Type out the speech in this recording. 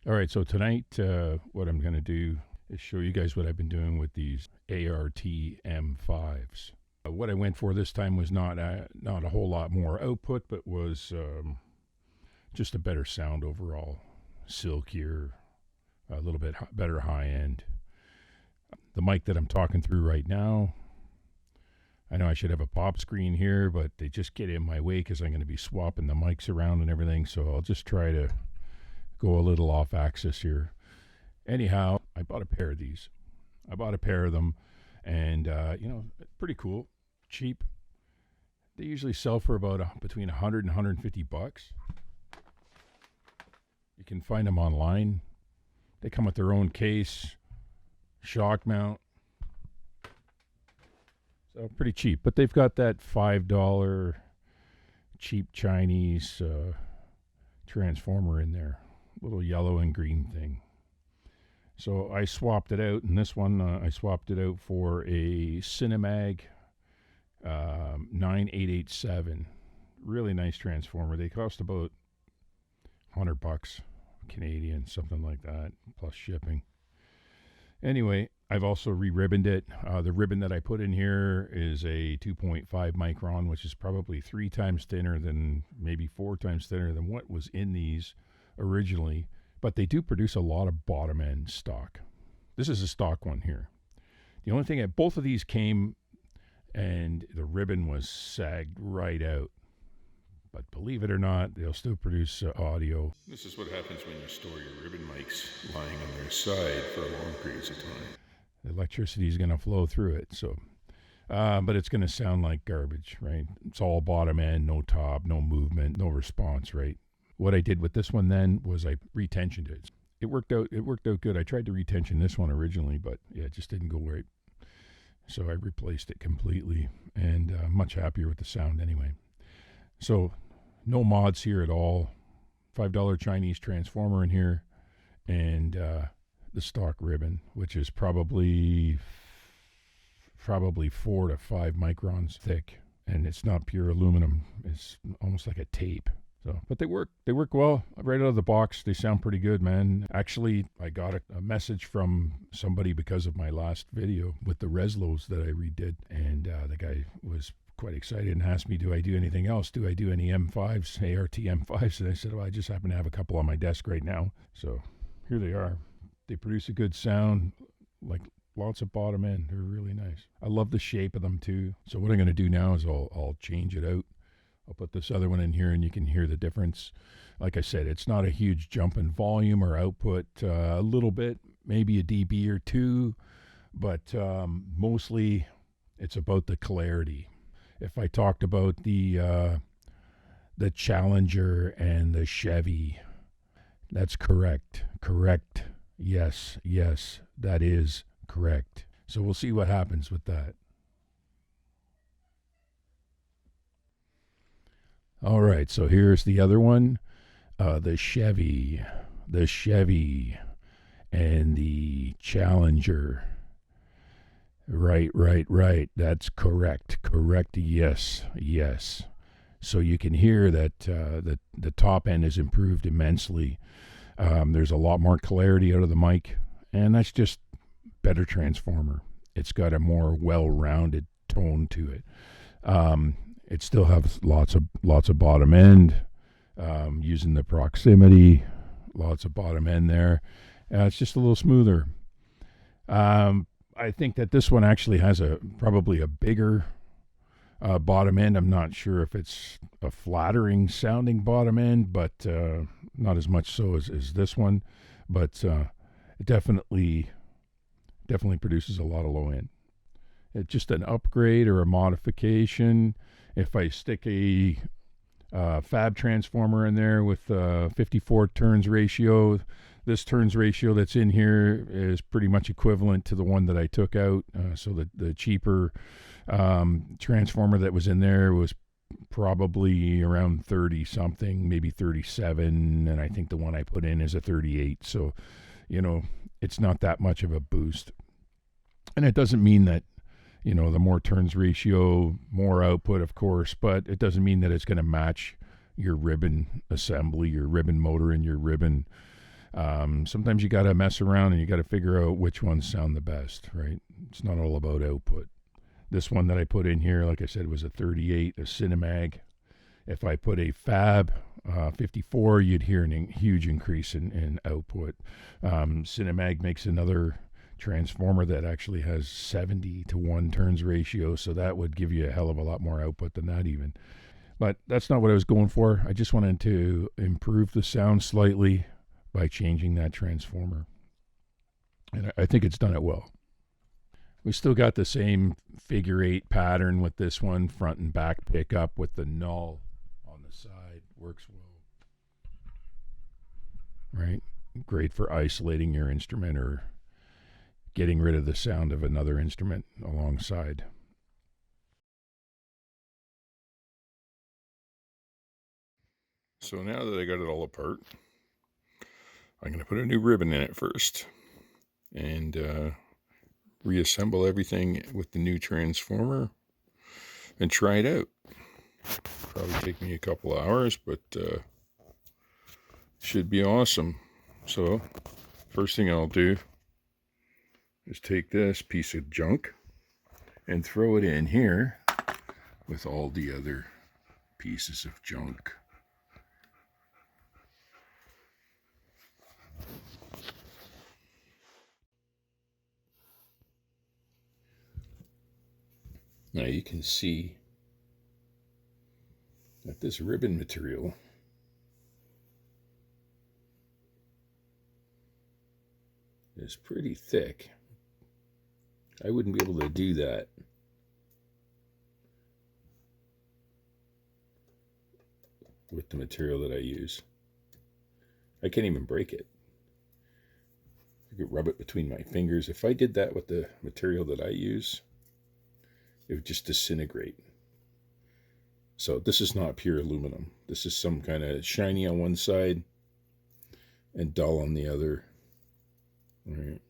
All right, so tonight, what I'm going to do is show you guys what I've been doing with these ART M5s. What I went for this time was not a whole lot more output, but was just a better sound overall, silkier, a little bit better high end. The mic that I'm talking through right now, I know I should have a pop screen here, but they just get in my way because I'm going to be swapping the mics around and everything. So I'll just try to go a little off axis here. Anyhow, I bought a pair of these. I bought a pair of them, and pretty cool, cheap. They usually sell for about between 100 and 150 bucks. You can find them online. They come with their own case, shock mount. So pretty cheap, but they've got that $5 cheap Chinese transformer in there, little yellow and green thing. So I swapped it out, and this one I swapped it out for a Cinemag 9887. Really nice transformer. They cost about 100 bucks Canadian, something like that, plus shipping. Anyway, I've also re-ribboned it. The ribbon that I put in here is a 2.5 micron, which is probably 3 times thinner than, maybe 4 times thinner than what was in these originally. But they do produce a lot of bottom end stock. This is a stock one here. The only thing that both of these came and the ribbon was sagged right out. But believe it or not, they'll still produce audio. This is what happens when you store your ribbon mics lying on their side for long periods of time. The electricity is going to flow through it, so but it's going to sound like garbage, right? It's all bottom end, no top, no movement, no response, right? What I did with this one then was I retensioned it. It worked out good. I tried to retension this one originally, but yeah, it just didn't go right. So I replaced it completely, and much happier with the sound anyway. So no mods here at all. $5 Chinese transformer in here, and the stock ribbon, which is probably 4 to 5 microns thick, and it's not pure aluminum. It's almost like a tape. So, but they work well right out of the box. They sound pretty good, man. Actually, I got a message from somebody because of my last video with the Reslos that I redid, and the guy was quite excited and asked me, do I do anything else? Do I do any M5s, ART M5s? And I said, well, I just happen to have a couple on my desk right now. So here they are. They produce a good sound, like lots of bottom end. They're really nice. I love the shape of them too. So what I'm going to do now is I'll change it out. I'll put this other one in here and you can hear the difference. Like I said, it's not a huge jump in volume or output, a little bit, maybe a dB or two, but mostly it's about the clarity. If I talked about the Challenger and the Chevy, that's correct. Correct. Yes, that is correct. So we'll see what happens with that. All right, so here's the other one, the Chevy, and the Challenger. Right. That's correct. Yes. So you can hear that the top end is improved immensely. There's a lot more clarity out of the mic, and that's just better transformer. It's got a more well-rounded tone to it. It still has lots of bottom end, using the proximity, lots of bottom end there. It's just a little smoother. I think that this one actually has probably a bigger bottom end. I'm not sure if it's a flattering sounding bottom end, but not as much so as this one. But it definitely produces a lot of low end. It's just an upgrade or a modification. If I stick a fab transformer in there with 54 turns ratio, this turns ratio that's in here is pretty much equivalent to the one that I took out. So the cheaper transformer that was in there was probably around 30 something, maybe 37, and I think the one I put in is a 38. So, it's not that much of a boost. And it doesn't mean that, the more turns ratio, more output, of course, but it doesn't mean that it's going to match your ribbon assembly, your ribbon motor, and your ribbon Sometimes you got to mess around and you got to figure out which ones sound the best, right? It's not all about output. This one that I put in here, like I said, was a 38, a Cinemag. If I put a Fab 54, you'd hear a huge increase in output. Cinemag makes another transformer that actually has 70 to 1 turns ratio, so that would give you a hell of a lot more output than that even. But that's not what I was going for. I just wanted to improve the sound slightly by changing that transformer. And I think it's done it well. We still got the same figure 8 pattern with this one, front and back pickup with the null on the side. Works well. Right? Great for isolating your instrument or getting rid of the sound of another instrument alongside. So now that I got it all apart, I'm going to put a new ribbon in it first and reassemble everything with the new transformer and try it out. Probably take me a couple of hours, but should be awesome. So first thing I'll do is take this piece of junk and throw it in here with all the other pieces of junk. Now you can see that this ribbon material is pretty thick. I wouldn't be able to do that with the material that I use. I can't even break it. I could rub it between my fingers. If I did that with the material that I use, it would just disintegrate. So this is not pure aluminum. This is some kind of shiny on one side and dull on the other. All right.